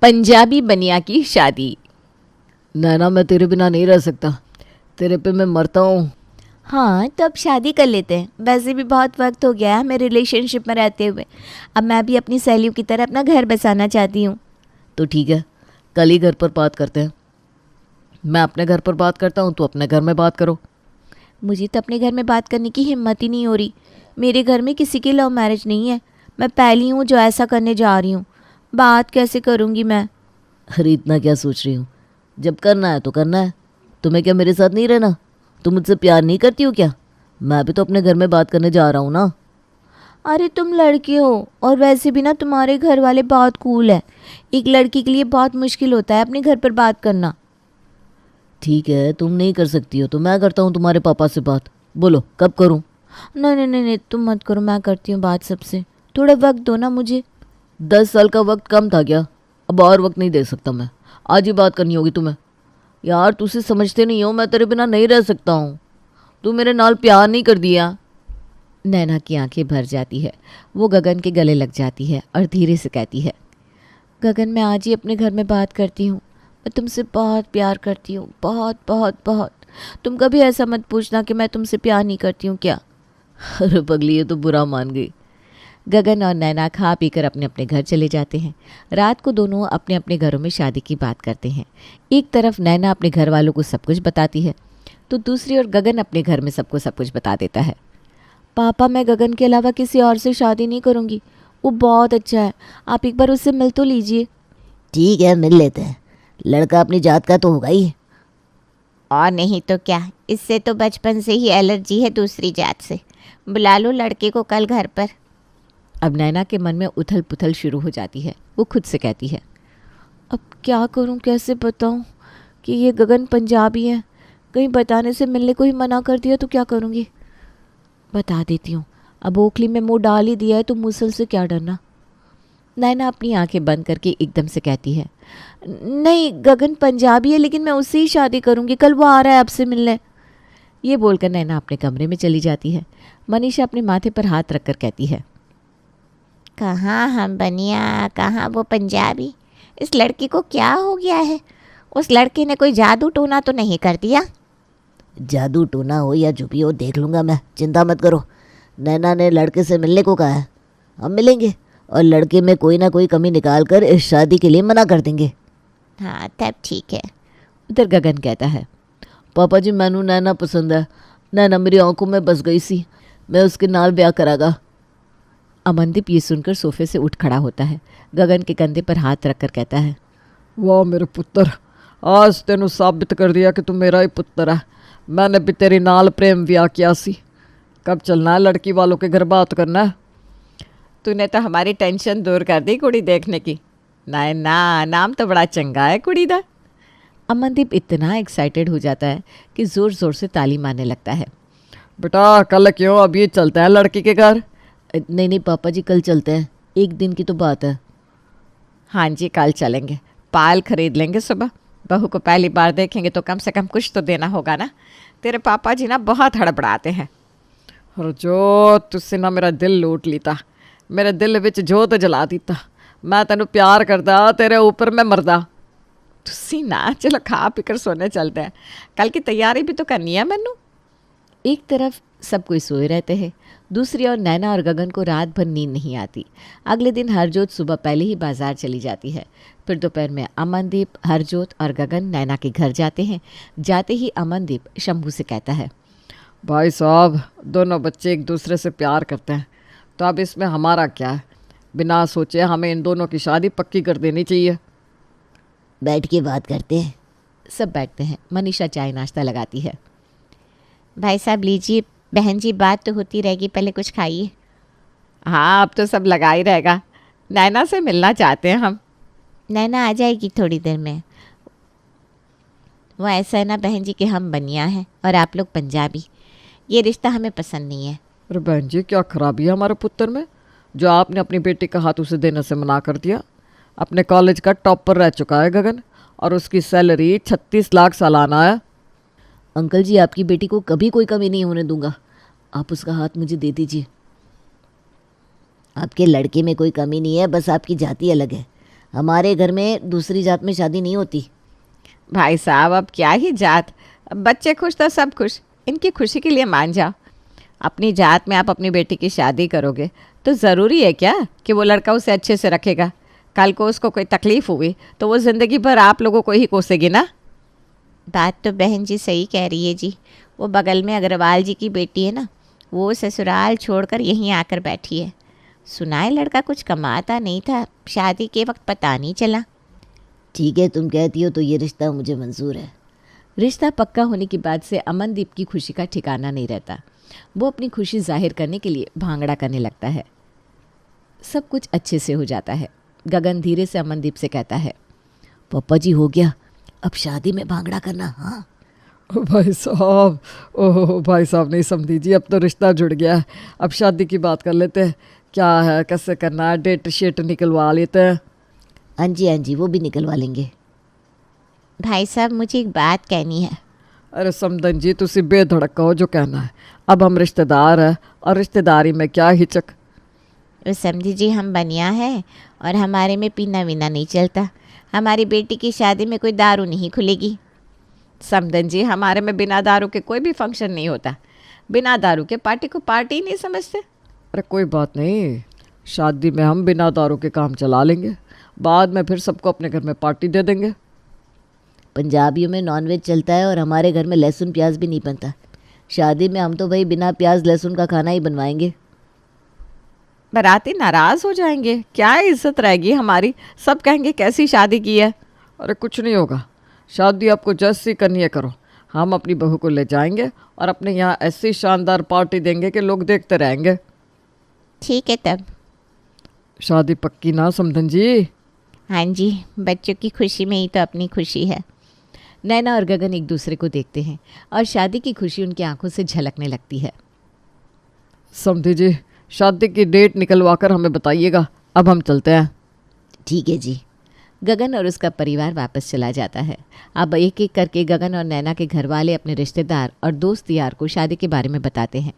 पंजाबी बनिया की शादी। नैना, मैं तेरे बिना नहीं रह सकता, तेरे पे मैं मरता हूँ। हाँ तो अब शादी कर लेते हैं, वैसे भी बहुत वक्त हो गया है हमें रिलेशनशिप में रहते हुए। अब मैं भी अपनी सहेलियों की तरह अपना घर बसाना चाहती हूँ। तो ठीक है, कल ही घर पर बात करते हैं। मैं अपने घर पर बात करता हूँ, तो अपने घर में बात करो। मुझे तो अपने घर में बात करने की हिम्मत ही नहीं हो रही। मेरे घर में किसी की लव मैरिज नहीं है, मैं पहली हूँ जो ऐसा करने जा रही हूँ। बात कैसे करूँगी मैं? अरे इतना क्या सोच रही हूँ, जब करना है तो करना है। तुम्हें क्या मेरे साथ नहीं रहना? तुम मुझसे प्यार नहीं करती हो क्या? मैं भी तो अपने घर में बात करने जा रहा हूँ ना। अरे तुम लड़के हो, और वैसे भी ना तुम्हारे घर वाले बहुत कूल है। एक लड़की के लिए बहुत मुश्किल होता है अपने घर पर बात करना। ठीक है, तुम नहीं कर सकती हो तो मैं करता हूँ तुम्हारे पापा से बात। बोलो कब करूँ? नहीं नहीं नहीं नहीं, तुम मत करो, मैं करती हूँ बात सबसे। थोड़ा वक्त दो ना मुझे। 10 साल का वक्त कम था क्या? अब और वक्त नहीं दे सकता मैं, आज ही बात करनी होगी तुम्हें। यार तुझसे समझते नहीं हो, मैं तेरे बिना नहीं रह सकता हूँ। तू मेरे नाल प्यार नहीं कर दिया। नैना की आंखें भर जाती है, वो गगन के गले लग जाती है और धीरे से कहती है, गगन मैं आज ही अपने घर में बात करती हूँ। मैं तुमसे बहुत प्यार करती हूँ, बहुत बहुत बहुत। तुम कभी ऐसा मत पूछना कि मैं तुमसे प्यार नहीं करती हूँ क्या। अरे पगली, ये तो बुरा मान गई। गगन और नैना खा पीकर अपने अपने घर चले जाते हैं। रात को दोनों अपने अपने घरों में शादी की बात करते हैं। एक तरफ नैना अपने घर वालों को सब कुछ बताती है, तो दूसरी ओर गगन अपने घर में सबको सब कुछ बता देता है। पापा मैं गगन के अलावा किसी और से शादी नहीं करूँगी, वो बहुत अच्छा है, आप एक बार उससे मिल तो लीजिए। ठीक है, मिल लेते हैं। लड़का अपनी जात का तो होगा ही। और नहीं तो क्या, इससे तो बचपन से ही एलर्जी है दूसरी जात से। बुला लो लड़के को कल घर पर। अब नैना के मन में उथल पुथल शुरू हो जाती है। वो खुद से कहती है, अब क्या करूं, कैसे बताऊं कि ये गगन पंजाबी है। कहीं बताने से मिलने को ही मना कर दिया तो क्या करूंगी। बता देती हूँ, अब ओखली में मुंह डाल ही दिया है तो मुसल से क्या डरना। नैना अपनी आंखें बंद करके एकदम से कहती है, नहीं गगन पंजाबी है, लेकिन मैं उससे ही शादी करूंगी, कल वो आ रहा है आपसे मिलने। ये बोलकर नैना अपने कमरे में चली जाती है। मनीषा अपने माथे पर हाथ रखकर कहती है, कहाँ हम बनिया, कहाँ वो पंजाबी। इस लड़की को क्या हो गया है? उस लड़के ने कोई जादू टोना तो नहीं कर दिया? जादू टोना हो या जो भी हो देख लूँगा मैं, चिंता मत करो। नैना ने लड़के से मिलने को कहा है, हम मिलेंगे और लड़के में कोई ना कोई कमी निकाल कर इस शादी के लिए मना कर देंगे। हाँ तब ठीक है। उधर गगन कहता है, पापा जी मैनू नैना पसंद है। नैना मेरी आंखों में बस गई सी, मैं उसके नाल ब्याह करागा। अमनदीप ये सुनकर सोफे से उठ खड़ा होता है। गगन के कंधे पर हाथ रखकर कहता है, वाह मेरे पुत्र, आज तेनू साबित कर दिया कि तू मेरा ही पुत्र है। मैंने भी तेरी नाल प्रेम ब्याह किया सी। कब चलना है लड़की वालों के घर बात करना है? तूने तो हमारी टेंशन दूर कर दी कुड़ी देखने की। नैना नाम तो बड़ा चंगा है कुड़ी दा। अमनदीप इतना एक्साइटेड हो जाता है कि ज़ोर ज़ोर से ताली मारने लगता है। बेटा कल क्यों, अभी चलते हैं लड़की के घर? नहीं नहीं पापा जी, कल चलते हैं, एक दिन की तो बात है। हाँ जी कल चलेंगे, पाल खरीद लेंगे सुबह। बहू को पहली बार देखेंगे तो कम से कम कुछ तो देना होगा ना। तेरे पापा जी ना बहुत हड़बड़ाते हैं। हरजोत तुझसे ना मेरा दिल लूट लीता, मेरे दिल विच जोत जला दीता। मैं तेनू प्यार करदा, तेरे ऊपर मैं मरदा। तुसी ना चलो खा पीकर सोने चलते हैं, कल की तैयारी भी तो करनी है मैनू। एक तरफ सब कोई सोए रहते हैं, दूसरी ओर नैना और गगन को रात भर नींद नहीं आती। अगले दिन हरजोत सुबह पहले ही बाजार चली जाती है। फिर दोपहर में अमनदीप, हरजोत और गगन नैना के घर जाते हैं। जाते ही अमनदीप शंभू से कहता है, भाई साहब दोनों बच्चे एक दूसरे से प्यार करते हैं, तो अब इसमें हमारा क्या है? बिना सोचे हमें इन दोनों की शादी पक्की कर देनी चाहिए। बैठ के बात करते हैं। सब बैठते हैं। मनीषा चाय नाश्ता लगाती है। भाई साहब लीजिए, बहन जी बात तो होती रहेगी, पहले कुछ खाइए। हाँ अब तो सब लगा ही रहेगा। नैना से मिलना चाहते हैं हम। नैना आ जाएगी थोड़ी देर में। वो ऐसा है ना बहन जी कि हम बनिया हैं और आप लोग पंजाबी, ये रिश्ता हमें पसंद नहीं है। अरे बहन जी, क्या खराबी है हमारे पुत्र में जो आपने अपनी बेटी का हाथ उसे देने से मना कर दिया? अपने कॉलेज का टॉपर रह चुका है गगन, और उसकी सैलरी 36 लाख सालाना है। अंकल जी, आपकी बेटी को कभी कोई कमी नहीं होने दूंगा, आप उसका हाथ मुझे दे दीजिए। आपके लड़के में कोई कमी नहीं है, बस आपकी जाति अलग है। हमारे घर में दूसरी जात में शादी नहीं होती। भाई साहब अब क्या ही जात, अब बच्चे खुश तो सब खुश, इनकी खुशी के लिए मान जाओ। अपनी जात में आप अपनी बेटी की शादी करोगे तो ज़रूरी है क्या कि वो लड़का उसे अच्छे से रखेगा? कल को उसको कोई तकलीफ़ हुई तो वो ज़िंदगी भर आप लोगों को ही कोसेगी ना। बात तो बहन जी सही कह रही है जी। वो बगल में अग्रवाल जी की बेटी है ना, वो ससुराल छोड़कर यहीं आकर बैठी है। सुना है लड़का कुछ कमाता नहीं था, शादी के वक्त पता नहीं चला। ठीक है, तुम कहती हो तो ये रिश्ता मुझे मंजूर है। रिश्ता पक्का होने के बाद से अमनदीप की खुशी का ठिकाना नहीं रहता। वो अपनी खुशी जाहिर करने के लिए भांगड़ा करने लगता है। सब कुछ अच्छे से हो जाता है। गगन धीरे से अमनदीप से कहता है, पापा जी हो गया, अब शादी में भांगड़ा करना। हाँ भाई साहब, ओह भाई साहब नहीं समझी जी, अब तो रिश्ता जुड़ गया है। अब शादी की बात कर लेते हैं, क्या है कैसे करना है, डेट शीट निकलवा लेते हैं। हाँ जी, वो भी निकलवा लेंगे। भाई साहब मुझे एक बात कहनी है। अरे समदन जी तुसी बेधड़क कहो जो कहना है। अब हम रिश्तेदार हैं और रिश्तेदारी में क्या हिचक। वो समझी जी हम बनिया है और हमारे में पीना वीना नहीं चलता। हमारी बेटी की शादी में कोई दारू नहीं खुलेगी। समदन जी हमारे में बिना दारू के कोई भी फंक्शन नहीं होता। बिना दारू के पार्टी को पार्टी ही नहीं समझते। अरे कोई बात नहीं, शादी में हम बिना दारू के काम चला लेंगे, बाद में फिर सबको अपने घर में पार्टी दे देंगे। पंजाबियों में नॉनवेज चलता है और हमारे घर में लहसुन प्याज भी नहीं बनता। शादी में हम तो भाई बिना प्याज लहसुन का खाना ही बनवाएंगे। बाराती नाराज़ हो जाएंगे, क्या इज्जत रहेगी हमारी? सब कहेंगे कैसी शादी की है। अरे कुछ नहीं होगा, शादी आपको जैसी करनी है करो। हम अपनी बहू को ले जाएंगे और अपने यहाँ ऐसी शानदार पार्टी देंगे कि लोग देखते रहेंगे। ठीक है तब। शादी पक्की ना समधन जी? हाँ जी, बच्चों की खुशी में ही तो अपनी खुशी है। नैना और गगन एक दूसरे को देखते हैं और शादी की खुशी उनकी आंखों से झलकने लगती है। समधी जी शादी की डेट निकलवा कर हमें बताइएगा, अब हम चलते हैं। ठीक है जी। गगन और उसका परिवार वापस चला जाता है। अब एक एक करके गगन और नैना के घर वाले अपने रिश्तेदार और दोस्त यार को शादी के बारे में बताते हैं।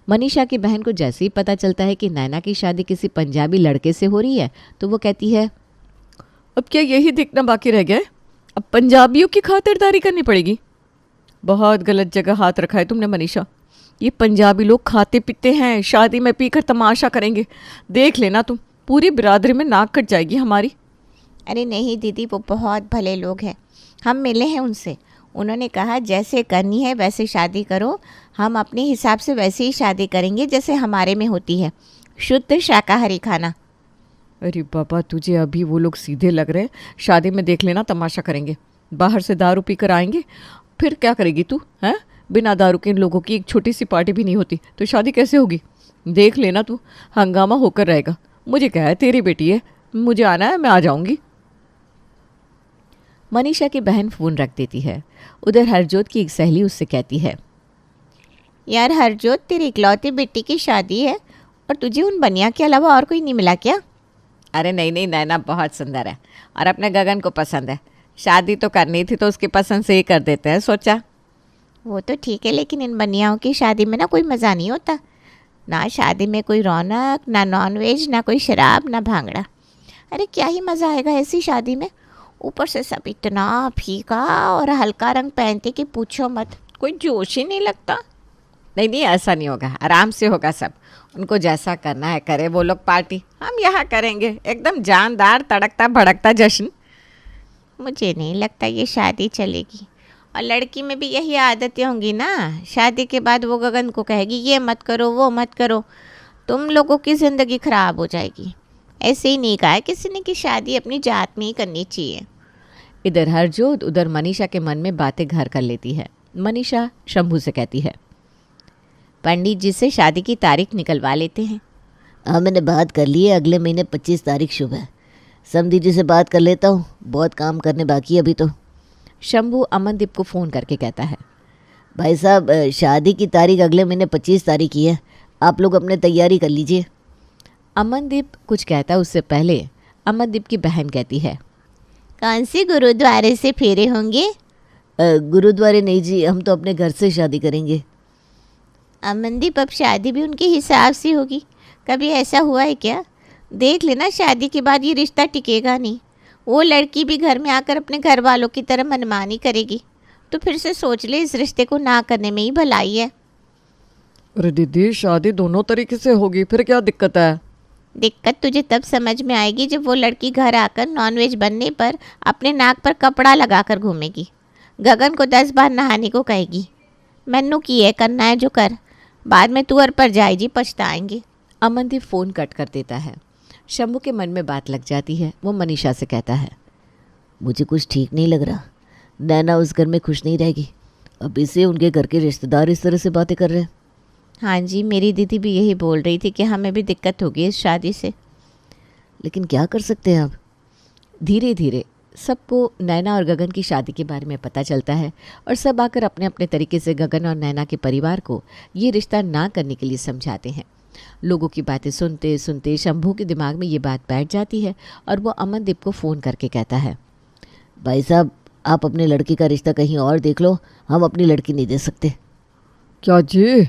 मनीषा की बहन को जैसे ही पता चलता है कि नैना की शादी किसी पंजाबी लड़के से हो रही है तो वो कहती है, अब क्या यही देखना बाकी रह गया है? अब पंजाबियों की खातिरदारी करनी पड़ेगी। बहुत गलत जगह हाथ रखा है तुमने मनीषा। ये पंजाबी लोग खाते पीते हैं, शादी में पीकर तमाशा करेंगे। देख लेना तुम, पूरी बिरादरी में नाक कट जाएगी हमारी। अरे नहीं दीदी, वो बहुत भले लोग हैं। हम मिले हैं उनसे, उन्होंने कहा जैसे करनी है वैसे शादी करो। हम अपने हिसाब से वैसे ही शादी करेंगे जैसे हमारे में होती है, शुद्ध शाकाहारी खाना। अरे बाबा तुझे अभी वो लोग सीधे लग रहे हैं। शादी में देख लेना तमाशा करेंगे, बाहर से दारू पी कर आएंगे, फिर क्या करेगी तू? हैं, बिना दारू के इन लोगों की एक छोटी सी पार्टी भी नहीं होती तो शादी कैसे होगी? देख लेना तू, हंगामा होकर रहेगा। मुझे क्या है, तेरी बेटी है, मुझे आना है, मैं आ जाऊंगी। मनीषा की बहन फ़ोन रख देती है। उधर हरजोत की एक सहेली उससे कहती है, यार हरजोत, तेरी इकलौती बेटी की शादी है और तुझे उन बनिया के अलावा और कोई नहीं मिला क्या? अरे नहीं नहीं, नैना बहुत सुंदर है और अपने गगन को पसंद है। शादी तो करनी थी तो उसकी पसंद से ही कर देते हैं सोचा। वो तो ठीक है, लेकिन इन बनियाओं की शादी में ना कोई मज़ा नहीं होता। ना शादी में कोई रौनक, ना नॉनवेज, ना कोई शराब, ना भांगड़ा। अरे क्या ही मज़ा आएगा ऐसी शादी में। ऊपर से सब इतना फीका और हल्का रंग पहनते कि पूछो मत, कोई जोश ही नहीं लगता। नहीं नहीं, ऐसा नहीं होगा, आराम से होगा सब। उनको जैसा करना है करे वो लोग पार्टी, हम यहाँ करेंगे एकदम जानदार तड़कता भड़कता जश्न। मुझे नहीं लगता ये शादी चलेगी। और लड़की में भी यही आदतें होंगी ना, शादी के बाद वो गगन को कहेगी ये मत करो वो मत करो, तुम लोगों की ज़िंदगी ख़राब हो जाएगी। ऐसे ही नहीं कहा है किसी ने कि शादी अपनी जात में ही करनी चाहिए। इधर हरजोत उधर मनीषा के मन में बातें घर कर लेती है। मनीषा शंभू से कहती है, पंडित जी से शादी की तारीख निकलवा लेते हैं। हाँ मैंने बात कर ली है, अगले महीने 25 तारीख शुभ है। समधी जी से बात कर लेता हूँ, बहुत काम करने बाकी है अभी तो। शंभू अमनदीप को फ़ोन करके कहता है, भाई साहब शादी की तारीख अगले महीने 25 तारीख की है, आप लोग अपने तैयारी कर लीजिए। अमनदीप कुछ कहता उससे पहले अमनदीप की बहन कहती है, कौन से गुरुद्वारे से फेरे होंगे? गुरुद्वारे नहीं जी, हम तो अपने घर से शादी करेंगे। अमनदीप, अब शादी भी उनके हिसाब से होगी। कभी ऐसा हुआ है क्या? देख लेना, शादी के बाद ये रिश्ता टिकेगा नहीं। वो लड़की भी घर में आकर अपने घर वालों की तरह मनमानी करेगी तो फिर से सोच ले, इस रिश्ते को ना करने में ही भलाई है। अरे दीदी, शादी दोनों तरीके से होगी, फिर क्या दिक्कत है? दिक्कत तुझे तब समझ में आएगी जब वो लड़की घर आकर नॉनवेज बनने पर अपने नाक पर कपड़ा लगाकर घूमेगी, गगन को 10 बार नहाने को कहेगी, मैनू की है करना है जो कर, बाद में तू और पर जाए जी पछताएंगे। अमनदीप फ़ोन कट कर देता है। शंभू के मन में बात लग जाती है। वो मनीषा से कहता है, मुझे कुछ ठीक नहीं लग रहा। नैना उस घर में खुश नहीं रहेगी। अभी से उनके घर के रिश्तेदार इस तरह से बातें कर रहे हैं। हाँ जी, मेरी दीदी भी यही बोल रही थी कि हमें भी दिक्कत होगी इस शादी से। लेकिन क्या कर सकते हैं अब? धीरे धीरे सबको नैना और गगन की शादी के बारे में पता चलता है और सब आकर अपने अपने तरीके से गगन और नैना के परिवार को ये रिश्ता ना करने के लिए समझाते हैं। लोगों की बातें सुनते सुनते शंभू के दिमाग में ये बात बैठ जाती है और वो अमनदीप को फ़ोन करके कहता है, भाई साहब, आप अपने लड़की का रिश्ता कहीं और देख लो, हम अपनी लड़की नहीं दे सकते। क्या जी,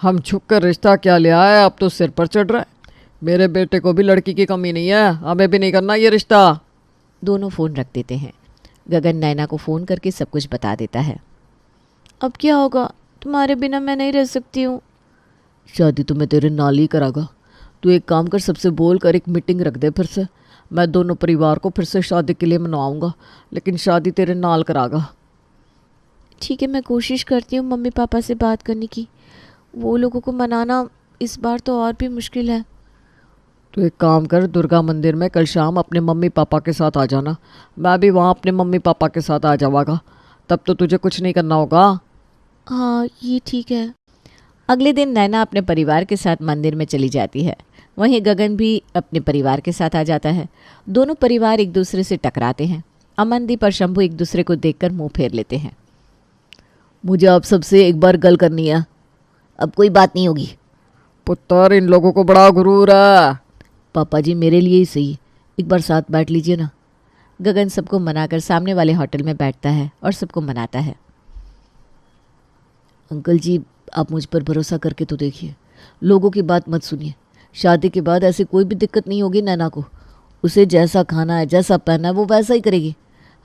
हम छुप कर रिश्ता क्या ले आए, अब तो सिर पर चढ़ रहा है। मेरे बेटे को भी लड़की की कमी नहीं है, हमें भी नहीं करना ये रिश्ता। दोनों फ़ोन रख देते हैं। गगन नैना को फ़ोन करके सब कुछ बता देता है। अब क्या होगा? तुम्हारे बिना मैं नहीं रह सकती हूँ। शादी तो मैं तेरे नाल ही करागा। तू एक काम कर, सबसे बोल कर एक मीटिंग रख दे फिर से। मैं दोनों परिवार को फिर से शादी के लिए मनवाऊंगा, लेकिन शादी तेरे नाल करागा। ठीक है, मैं कोशिश करती हूँ मम्मी पापा से बात करने की। वो लोगों को मनाना इस बार तो और भी मुश्किल है। तो एक काम कर, दुर्गा मंदिर में कल शाम अपने मम्मी पापा के साथ आ जाना। मैं भी वहाँ अपने मम्मी पापा के साथ आ जाऊँगा, तब तो तुझे कुछ नहीं करना होगा। हाँ, ये ठीक है। अगले दिन नैना अपने परिवार के साथ मंदिर में चली जाती है। वहीं गगन भी अपने परिवार के साथ आ जाता है। दोनों परिवार एक दूसरे से टकराते हैं। अमनदीप और शंभू एक दूसरे को देखकर मुंह फेर लेते हैं। मुझे आप सबसे एक बार गल करनी है, अब कोई बात नहीं होगी। पुत्र, इन लोगों को बड़ा गुरूर है। पापा जी, मेरे लिए ही सही, एक बार साथ बैठ लीजिए ना। गगन सबको मनाकर सामने वाले होटल में बैठता है और सबको मनाता है। अंकल जी, आप मुझ पर भरोसा करके तो देखिए, लोगों की बात मत सुनिए। शादी के बाद ऐसी कोई भी दिक्कत नहीं होगी नैना को। उसे जैसा खाना है, जैसा पहनना है, वो वैसा ही करेगी।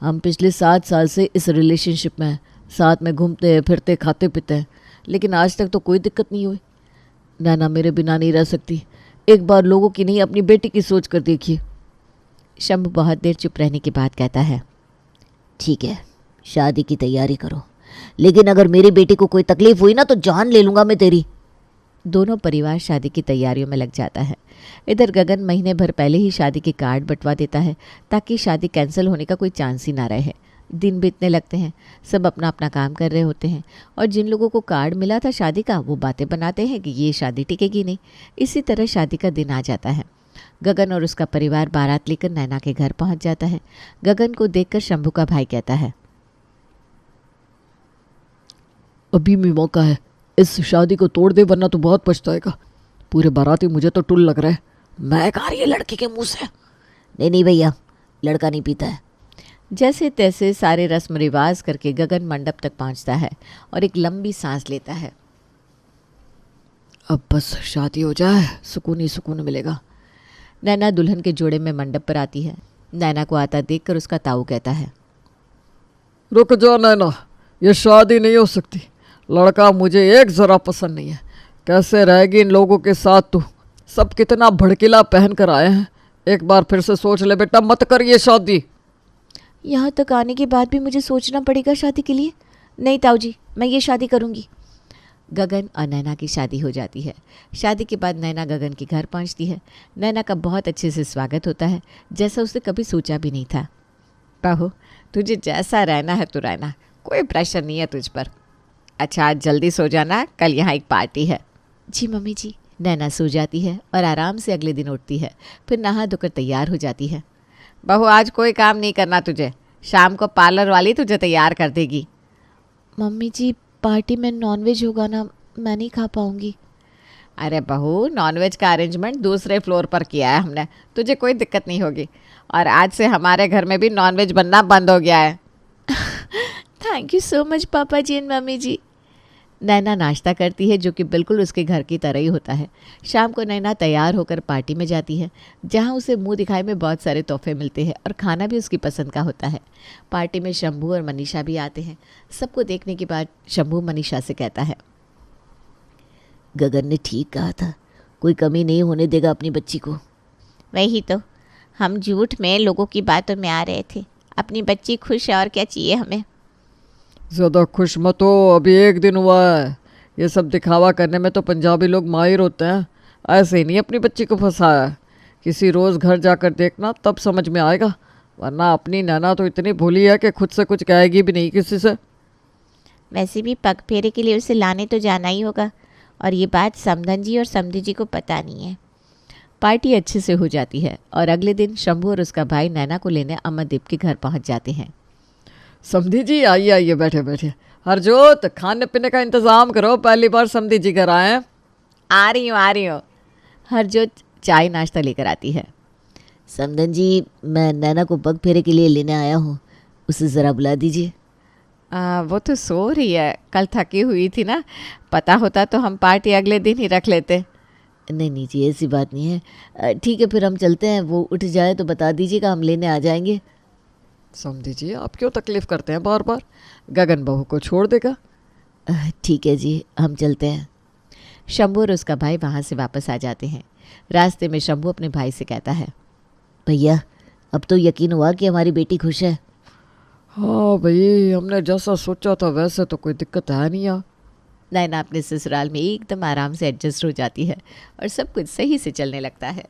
हम पिछले 7 साल से इस रिलेशनशिप में हैं, साथ में घूमते हैं, फिरते, खाते पीते हैं, लेकिन आज तक तो कोई दिक्कत नहीं हुई। नैना मेरे बिना नहीं रह सकती। एक बार लोगों की नहीं, अपनी बेटी की सोच कर देखिए। शंभू बहुत देर चुप रहने के बाद कहता है, ठीक है, शादी की तैयारी करो, लेकिन अगर मेरी बेटी को कोई तकलीफ हुई ना तो जान ले लूँगा मैं तेरी। दोनों परिवार शादी की तैयारियों में लग जाता है। इधर गगन महीने भर पहले ही शादी के कार्ड बंटवा देता है ताकि शादी कैंसिल होने का कोई चांस ही ना रहे। दिन बीतने लगते हैं, सब अपना अपना काम कर रहे होते हैं और जिन लोगों को कार्ड मिला था शादी का वो बातें बनाते हैं कि ये शादी टिकेगी नहीं। इसी तरह शादी का दिन आ जाता है। गगन और उसका परिवार बारात लेकर नैना के घर पहुंच जाता है। गगन को देखकर शंभू का भाई कहता है, अभी भी मौका है, इस शादी को तोड़ दे वरना तो बहुत पछताएगा। पूरे बाराती मुझे तो टुल लग रहा है। मैं कहा रही है लड़के के मुंह से। नहीं भैया, लड़का नहीं पीता है। जैसे तैसे सारे रस्म रिवाज करके गगन मंडप तक पहुंचता है और एक लंबी सांस लेता है। अब बस शादी हो जाए, सुकून ही सुकून मिलेगा। नैना दुल्हन के जोड़े में मंडप पर आती है। नैना को आता देखकर उसका ताऊ कहता है, रुक जा नैना, ये शादी नहीं हो सकती। लड़का मुझे एक ज़रा पसंद नहीं है। कैसे रहेगी इन लोगों के साथ तू? सब कितना भड़कीला पहन कर आए हैं। एक बार फिर से सोच ले बेटा, मत कर ये शादी। यहाँ तक आने के बाद भी मुझे सोचना पड़ेगा शादी के लिए? नहीं ताऊ जी, मैं ये शादी करूँगी। गगन और नैना की शादी हो जाती है। शादी के बाद नैना गगन के घर पहुंचती है। नैना का बहुत अच्छे से स्वागत होता है, जैसा उसने कभी सोचा भी नहीं था। बहू, तुझे जैसा रहना है तो रहना, कोई प्रेशर नहीं है तुझ पर। अच्छा, आज जल्दी सो जाना, कल यहाँ एक पार्टी है। जी मम्मी जी। नैना सो जाती है और आराम से अगले दिन उठती है। फिर नहा धोकर तैयार हो जाती है। बहू, आज कोई काम नहीं करना तुझे, शाम को पार्लर वाली तुझे तैयार कर देगी। मम्मी जी, पार्टी में नॉनवेज होगा ना, मैं नहीं खा पाऊँगी। अरे बहू, नॉनवेज का अरेंजमेंट दूसरे फ्लोर पर किया है हमने, तुझे कोई दिक्कत नहीं होगी। और आज से हमारे घर में भी नॉनवेज बनना बंद हो गया है। थैंक यू सो मच पापा जी एंड मम्मी जी। नैना नाश्ता करती है जो कि बिल्कुल उसके घर की तरह ही होता है। शाम को नैना तैयार होकर पार्टी में जाती है जहाँ उसे मुंह दिखाए में बहुत सारे तोहफे मिलते हैं और खाना भी उसकी पसंद का होता है। पार्टी में शंभू और मनीषा भी आते हैं। सबको देखने के बाद शंभू मनीषा से कहता है, गगन ने ठीक कहा था, कोई कमी नहीं होने देगा अपनी बच्ची को। वही तो, हम झूठ में लोगों की बातों में आ रहे थे। अपनी बच्ची खुश है और क्या चाहिए हमें। ज़्यादा खुश मत हो, अभी एक दिन हुआ है। ये सब दिखावा करने में तो पंजाबी लोग माहिर होते हैं। ऐसे ही नहीं अपनी बच्ची को फंसाया है। किसी रोज़ घर जाकर देखना, तब समझ में आएगा। वरना अपनी नैना तो इतनी भोली है कि खुद से कुछ कहेगी भी नहीं किसी से। वैसे भी पग फेरे के लिए उसे लाने तो जाना ही होगा, और ये बात समधन जी और समधी जी को पता नहीं है। पार्टी अच्छे से हो जाती है और अगले दिन शंभू और उसका भाई नैना को लेने अमरदीप के घर पहुंच जाते हैं। समधी जी आइए आइए, बैठे बैठे। हरजोत, खाने पीने का इंतज़ाम करो, पहली बार समधी जी घर आए हैं। आ रही हूँ। हरजोत चाय नाश्ता लेकर आती है। समधन जी, मैं नैना को पग फेरे के लिए लेने आया हूँ, उसे ज़रा बुला दीजिए। वो तो सो रही है, कल थकी हुई थी ना। पता होता तो हम पार्टी अगले दिन ही रख लेते। नहीं नहीं जी, ऐसी बात नहीं है। ठीक है, फिर हम चलते हैं। वो उठ जाए तो बता दीजिएगा, हम लेने आ जाएंगे। समधी जी, आप क्यों तकलीफ़ करते हैं बार बार? गगन बहू को छोड़ देगा। ठीक है जी, हम चलते हैं। शंभू और उसका भाई वहाँ से वापस आ जाते हैं। रास्ते में शंभू अपने भाई से कहता है, भैया, अब तो यकीन हुआ कि हमारी बेटी खुश है। हाँ भाई, हमने जैसा सोचा था वैसे तो कोई दिक्कत है नहीं यार। नैना अपने ससुराल में एकदम आराम से एडजस्ट हो जाती है और सब कुछ सही से चलने लगता है।